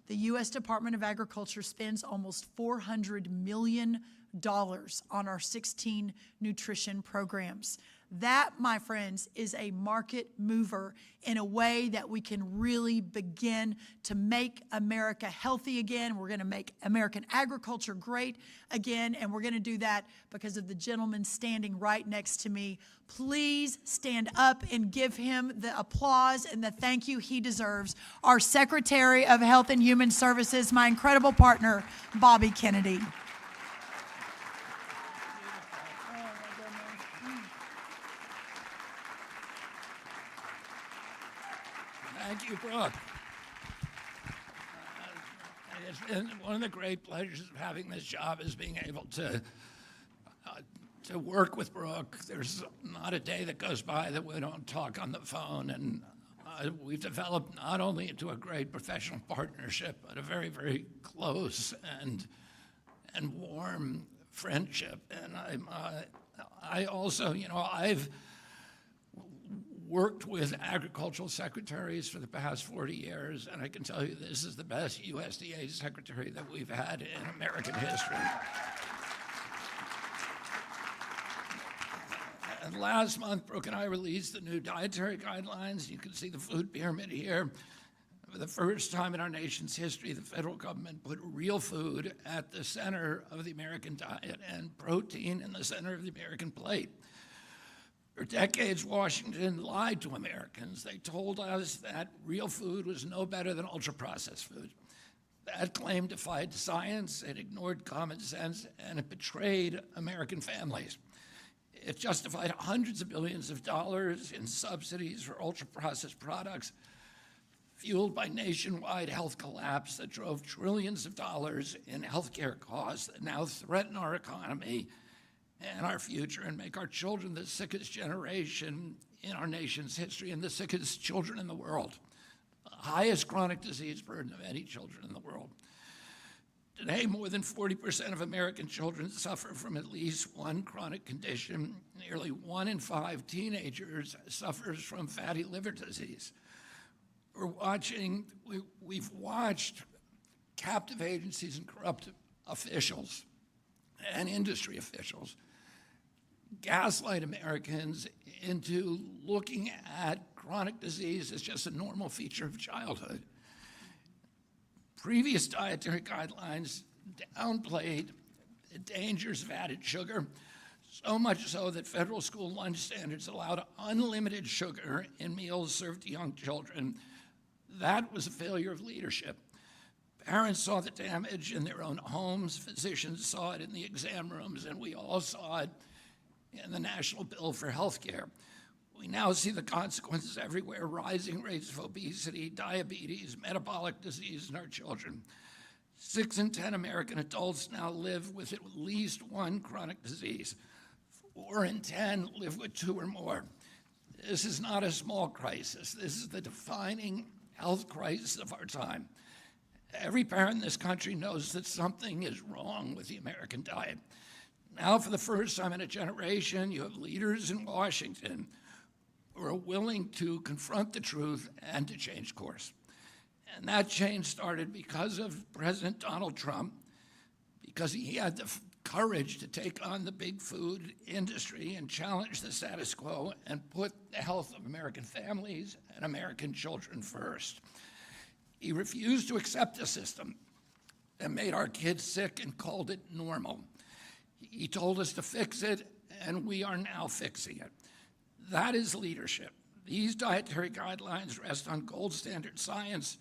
the U.S. Department of Agriculture spends almost $400 million on our 16 nutrition programs. That, my friends, is a market mover in a way that we can really begin to make America healthy again. We're going to make American agriculture great again, and we're going to do that because of the gentleman standing right next to me. Please stand up and give him the applause and the thank you he deserves. Our Secretary of Health and Human Services, my incredible partner, Bobby Kennedy. Thank you, Brooke. It's been one of the great pleasures of having this job is being able to work with Brooke. There's not a day that goes by that we don't talk on the phone, and we've developed not only into a great professional partnership, but a very, very close and warm friendship. And I also, I've worked with agricultural secretaries for the past 40 years, and I can tell you this is the best USDA secretary that we've had in American history. And last month, Brooke and I released the new dietary guidelines. You can see the food pyramid here. For the first time in our nation's history, the federal government put real food at the center of the American diet and protein in the center of the American plate. For decades, Washington lied to Americans. They told us that real food was no better than ultra-processed food. That claim defied science, it ignored common sense, and it betrayed American families. It justified hundreds of billions of dollars in subsidies for ultra-processed products, fueled by nationwide health collapse that drove trillions of dollars in healthcare costs that now threaten our economy and our future and make our children the sickest generation in our nation's history and the sickest children in the world. The highest chronic disease burden of any children in the world. Today, more than 40% of American children suffer from at least one chronic condition. Nearly 1 in 5 teenagers suffers from fatty liver disease. We've watched captive agencies and corrupt officials and industry officials gaslight Americans into looking at chronic disease as just a normal feature of childhood. Previous dietary guidelines downplayed the dangers of added sugar, so much so that federal school lunch standards allowed unlimited sugar in meals served to young children. That was a failure of leadership. Parents saw the damage in their own homes, physicians saw it in the exam rooms, and we all saw it in the National Bill for Health Care. We now see the consequences everywhere, rising rates of obesity, diabetes, metabolic disease in our children. 6 in 10 American adults now live with at least one chronic disease. 4 in 10 live with 2 or more. This is not a small crisis. This is the defining health crisis of our time. Every parent in this country knows that something is wrong with the American diet. Now, for the first time in a generation, you have leaders in Washington who are willing to confront the truth and to change course. And that change started because of President Donald Trump, because he had the courage to take on the big food industry and challenge the status quo and put the health of American families and American children first. He refused to accept a system that made our kids sick and called it normal. He told us to fix it, and we are now fixing it. That is leadership. These dietary guidelines rest on gold standard science,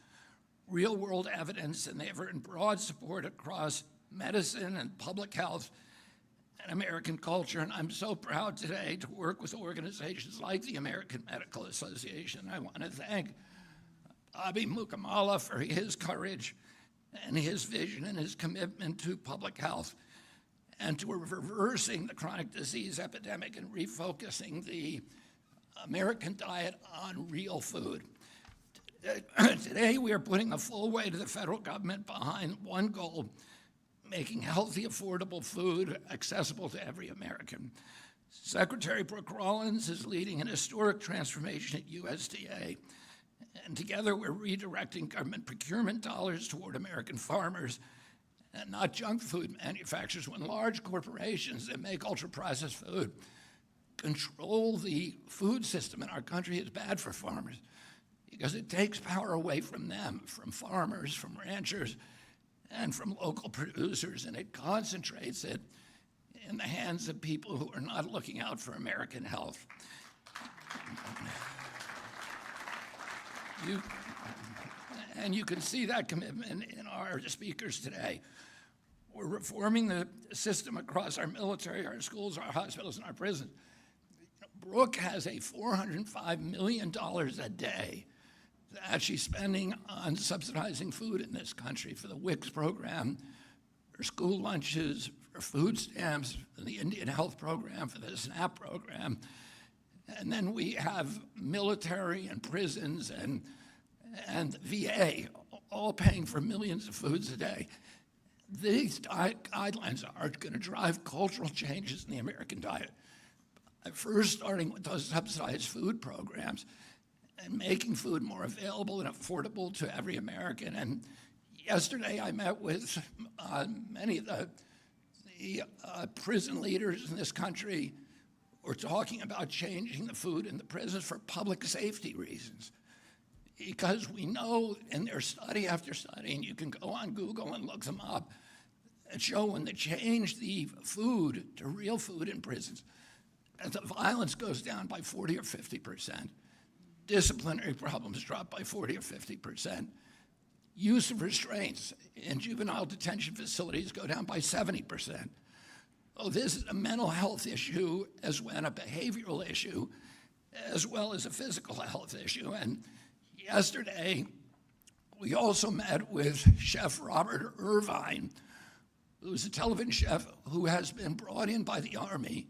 real-world evidence, and they have earned broad support across medicine and public health and American culture. And I'm so proud today to work with organizations like the American Medical Association. I want to thank Bobby Mukamala for his courage and his vision and his commitment to public health and to reversing the chronic disease epidemic and refocusing the American diet on real food. Today, we are putting the full weight of the federal government behind one goal: making healthy, affordable food accessible to every American. Secretary Brooke Rollins is leading an historic transformation at USDA, and together we're redirecting government procurement dollars toward American farmers and not junk food manufacturers. When large corporations that make ultra-processed food control the food system in our country, it's bad for farmers because it takes power away from them, from farmers, from ranchers, and from local producers, and it concentrates it in the hands of people who are not looking out for American health. You can see that commitment in our speakers today. We're reforming the system across our military, our schools, our hospitals, and our prisons. Brooke has a $405 million a day that she's spending on subsidizing food in this country for the WICS program, for school lunches, for food stamps, for the Indian Health Program, for the SNAP program. And then we have military and prisons and VA all paying for millions of foods a day. These guidelines are going to drive cultural changes in the American diet. First, starting with those subsidized food programs and making food more available and affordable to every American. And yesterday, I met with many of the prison leaders in this country. We're talking about changing the food in the prisons for public safety reasons. Because we know in their study after study, and you can go on Google and look them up, and show when they change the food to real food in prisons, that the violence goes down by 40 or 50%. Disciplinary problems drop by 40 or 50%. Use of restraints in juvenile detention facilities go down by 70%. Oh, this is a mental health issue as well as a behavioral issue, as well as a physical health issue. And yesterday, we also met with Chef Robert Irvine, who's a television chef who has been brought in by the Army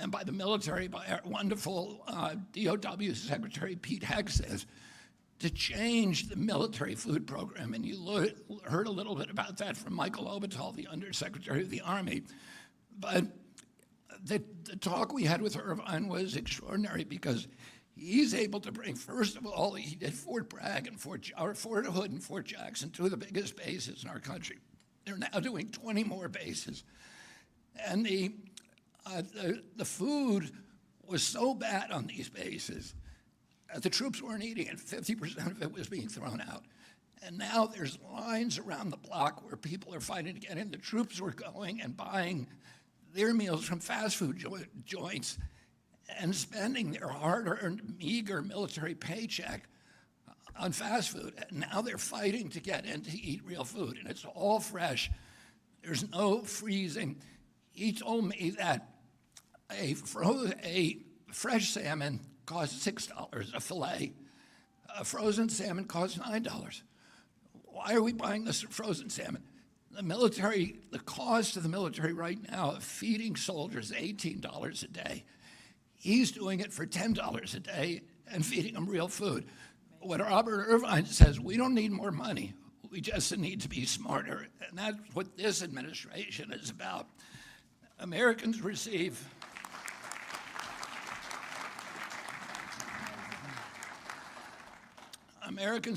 and by the military, by our wonderful DOW Secretary Pete Hegseth, to change the military food program. And you heard a little bit about that from Michael Oberthal, the Undersecretary of the Army. But the talk we had with Irvine was extraordinary because he's able to bring, first of all, he did Fort Bragg and Fort Hood and Fort Jackson, two of the biggest bases in our country. They're now doing 20 more bases. And the food was so bad on these bases that the troops weren't eating it. 50% of it was being thrown out. And now there's lines around the block where people are fighting to get in. The troops were going and buying their meals from fast food joints and spending their hard-earned, meager military paycheck on fast food. And now they're fighting to get in to eat real food, and it's all fresh. There's no freezing. He told me that a fresh salmon costs $6 a fillet. A frozen salmon costs $9. Why are we buying this frozen salmon? The cost of the military right now of feeding soldiers is $18 a day. He's doing it for $10 a day and feeding them real food. What Robert Irvine says, we don't need more money. We just need to be smarter. And that's what this administration is about. Americans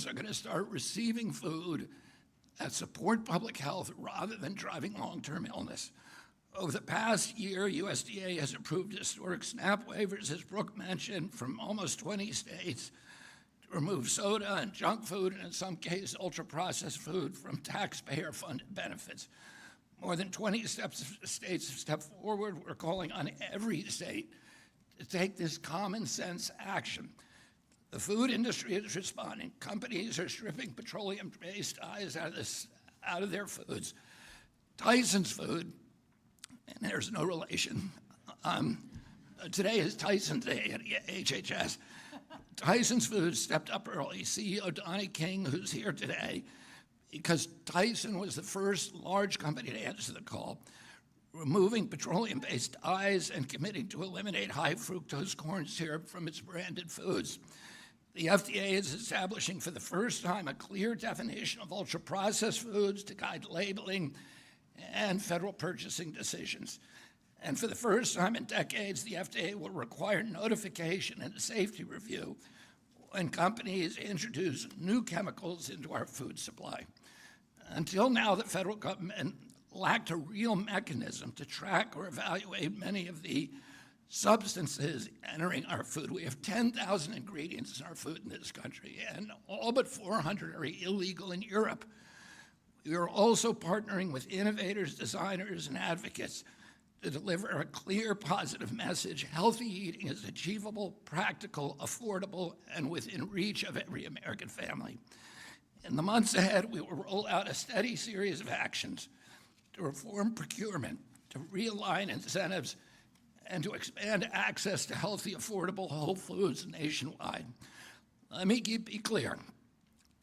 are going to start receiving food that support public health rather than driving long-term illness. Over the past year, USDA has approved historic SNAP waivers, as Brooke mentioned, from almost 20 states to remove soda and junk food, and in some cases, ultra-processed food from taxpayer-funded benefits. More than 20 states have stepped forward. We're calling on every state to take this common sense action. The food industry is responding. Companies are stripping petroleum-based dyes out of their foods. Tyson's food, and there's no relation. Today is Tyson Day at HHS. Tyson's food stepped up early. CEO Donnie King, who's here today, because Tyson was the first large company to answer the call, removing petroleum-based dyes and committing to eliminate high fructose corn syrup from its branded foods. The FDA is establishing for the first time a clear definition of ultra-processed foods to guide labeling and federal purchasing decisions. And for the first time in decades, the FDA will require notification and a safety review when companies introduce new chemicals into our food supply. Until now, the federal government lacked a real mechanism to track or evaluate many of the substances entering our food. We have 10,000 ingredients in our food in this country, and all but 400 are illegal in Europe. We are also partnering with innovators, designers, and advocates to deliver a clear, positive message. Healthy eating is achievable, practical, affordable, and within reach of every American family. In the months ahead, we will roll out a steady series of actions to reform procurement, to realign incentives, and to expand access to healthy, affordable whole foods nationwide. Let me be clear.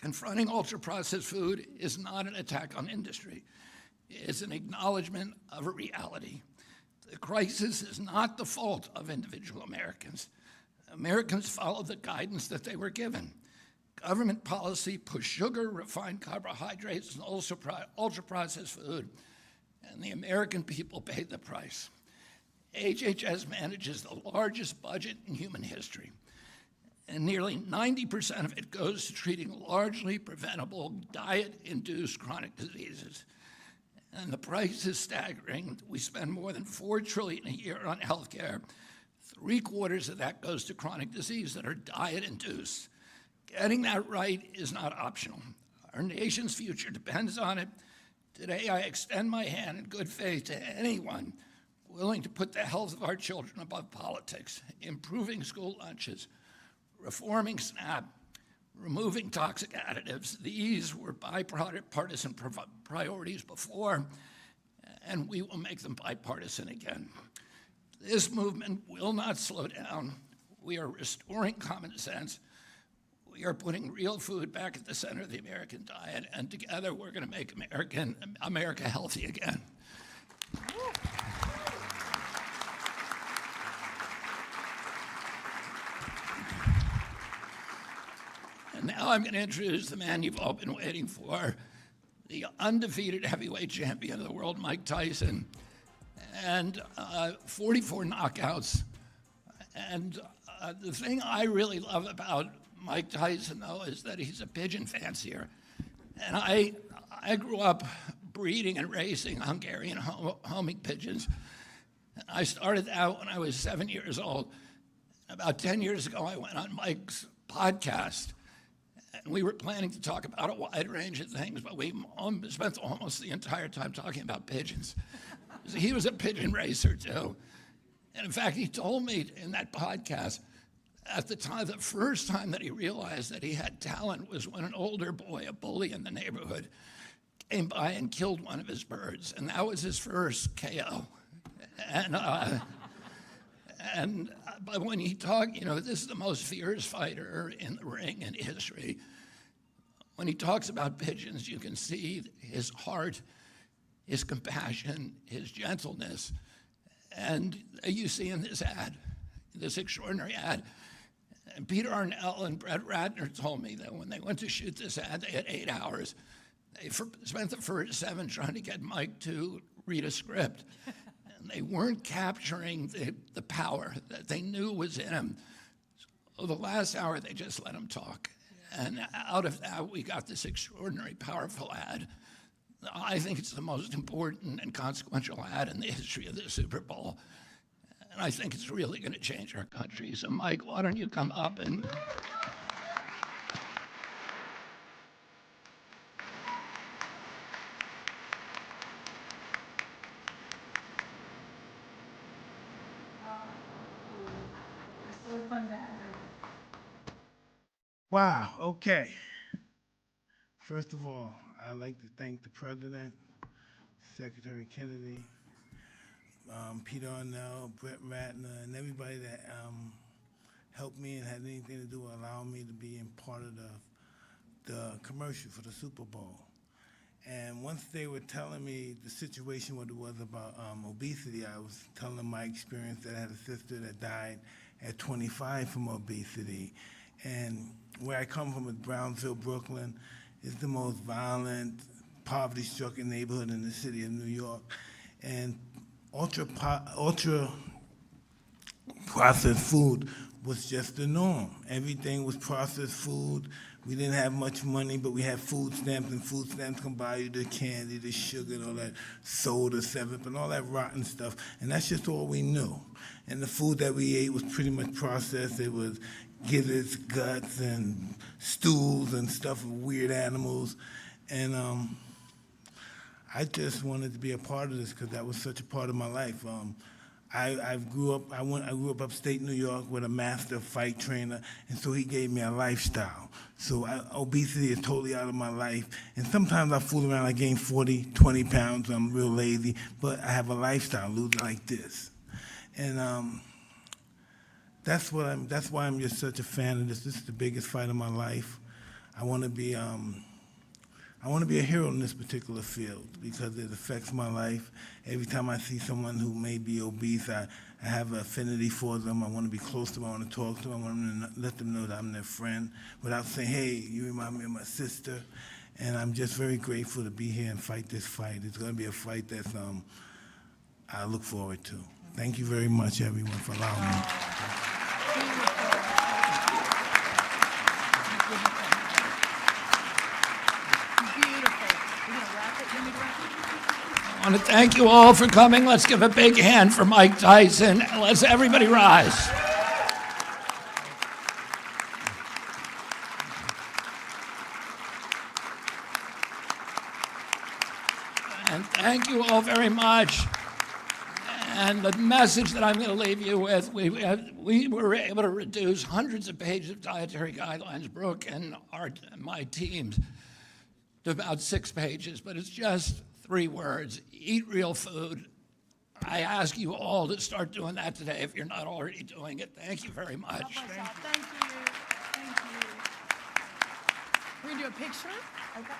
Confronting ultra-processed food is not an attack on industry. It's an acknowledgement of a reality. The crisis is not the fault of individual Americans. Americans followed the guidance that they were given. Government policy pushed sugar, refined carbohydrates, and ultra-processed food, and the American people paid the price. HHS manages the largest budget in human history, and nearly 90% of it goes to treating largely preventable diet-induced chronic diseases. And the price is staggering. We spend more than $4 trillion a year on healthcare. 3/4 of that goes to chronic disease that are diet-induced. Getting that right is not optional. Our nation's future depends on it. Today, I extend my hand in good faith to anyone willing to put the health of our children above politics, improving school lunches, reforming SNAP, removing toxic additives. These were bipartisan priorities before, and we will make them bipartisan again. This movement will not slow down. We are restoring common sense. We are putting real food back at the center of the American diet, and together we're going to make America healthy again. And now I'm going to introduce the man you've all been waiting for, the undefeated heavyweight champion of the world, Mike Tyson, and 44 knockouts. And the thing I really love about Mike Tyson, though, is that he's a pigeon fancier. And I grew up breeding and racing Hungarian homing pigeons. I started that when I was 7 years old. About 10 years ago, I went on Mike's podcast. And we were planning to talk about a wide range of things, but we spent almost the entire time talking about pigeons. So he was a pigeon racer, too. And in fact, he told me in that podcast, at the time, the first time that he realized that he had talent was when an older boy, a bully in the neighborhood, came by and killed one of his birds. And that was his first KO. But when he talked, this is the most fierce fighter in the ring in history. When he talks about pigeons, you can see his heart, his compassion, his gentleness. And you see in this ad, this extraordinary ad. And Peter Arnell and Brett Ratner told me that when they went to shoot this ad, they had 8 hours. They spent the first 7 trying to get Mike to read a script. And they weren't capturing the power that they knew was in him. So the last hour, they just let him talk. And out of that, we got this extraordinary, powerful ad. I think it's the most important and consequential ad in the history of the Super Bowl. And I think it's really going to change our country. So, Mike, why don't you come up and... Wow, okay. First of all, I'd like to thank the President, Secretary Kennedy, Peter Arnell, Brett Ratner, and everybody that helped me and had anything to do with allowing me to be in part of the commercial for the Super Bowl. And once they were telling me the situation, what it was about obesity, I was telling them my experience that I had a sister that died at 25 from obesity. And where I come from is Brownsville, Brooklyn. It's the most violent, poverty-stricken neighborhood in the city of New York. And ultra processed food was just the norm. Everything was processed food. We didn't have much money, but we had food stamps, and food stamps can buy you the candy, the sugar, and all that soda, 7-Up, and all that rotten stuff. And that's just all we knew. And the food that we ate was pretty much processed. It was gizzards, guts, and stools and stuff of weird animals. And I just wanted to be a part of this because that was such a part of my life. I grew up upstate New York with a master fight trainer, and so he gave me a lifestyle. So obesity is totally out of my life. And sometimes I fool around, I gain 40, 20 pounds, I'm real lazy, but I have a lifestyle, lose like this. And that's why I'm just such a fan of this. This is the biggest fight of my life. I want to be a hero in this particular field because it affects my life. Every time I see someone who may be obese, I have an affinity for them. I want to be close to them. I want to talk to them. I want to let them know that I'm their friend without saying, hey, you remind me of my sister. And I'm just very grateful to be here and fight this fight. It's going to be a fight that I look forward to. Thank you very much, everyone, for allowing me. I want to thank you all for coming. Let's give a big hand for Mike Tyson. Let's everybody rise. And thank you all very much. And the message that I'm going to leave you with, we were able to reduce hundreds of pages of dietary guidelines, Brooke and my teams, to about 6 pages, but it's just 3 words: eat real food. I ask you all to start doing that today if you're not already doing it. Thank you very much. Thank you. Thank you. We're going to do a picture. Okay.